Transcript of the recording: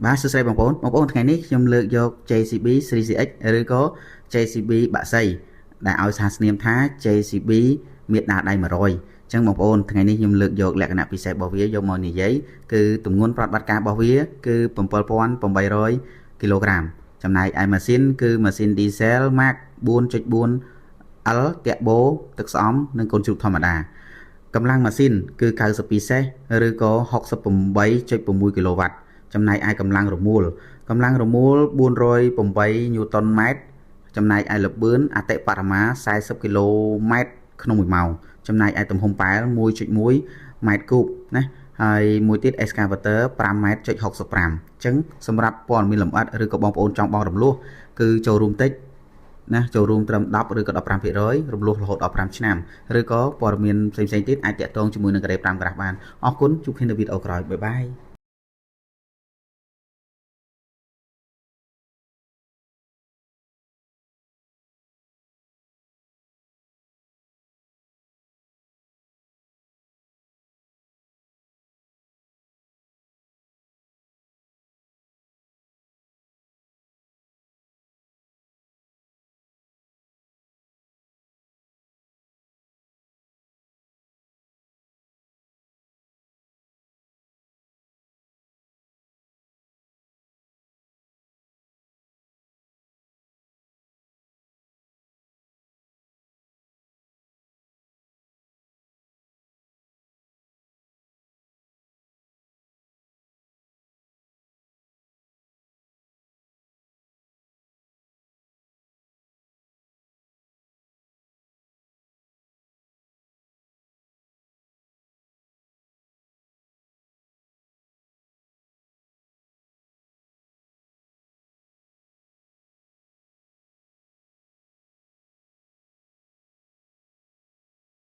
បាទសួស្តីបងប្អូនថ្ងៃនេះខ្ញុំលើកយក JCB Series X ឬក៏ JCB បាក់សីដែលឲ្យសារស្នាមថា JCB មាតាដៃ100អញ្ចឹងបងប្អូនថ្ងៃនេះខ្ញុំលើកយកលក្ខណៈពិសេសរបស់វាយកមកនិយាយគឺទម្ងន់ប្រតិបត្តិការរបស់វាគឺ7800គីឡូក្រាមចំណែកឯម៉ាស៊ីនគឺម៉ាស៊ីន Diesel Mark 4.4L តាក់បូទឹកស្អំនិងកូនជ្រូកធម្មតាកម្លាំងម៉ាស៊ីនគឺ92សេសឬក៏ 68.6 គីឡូវ៉ាត់ចំណែកឯកម្លាំងរមួល408 ញូតុនម៉ែត្រចំណែកឯល្បឿនអតិបរមា40គីឡូម៉ែត្រក្នុង1ម៉ោងចំណែកឯទំហំប៉ែល 1.1 ម៉ែត្រគូបណាហើយមួយទៀត excavator 5ម៉ែត្រចុច65អញ្ចឹងសម្រាប់ព័ត៌មានលម្អិតឬក៏បងប្អូនចង់បង់រំលោះគឺចូលរួមតិចណាចូលរួមត្រឹម10ឬក៏ 15% រំលោះរហូតដល់5ឆ្នាំឬក៏ព័ត៌មានផ្សេងៗទៀតអាចតាក់ទងជាមួយនឹងការ៉េ5ក្រាស់បានអរគុណជួបគ្នានៅវីដេអូក្រោយបាយបាយ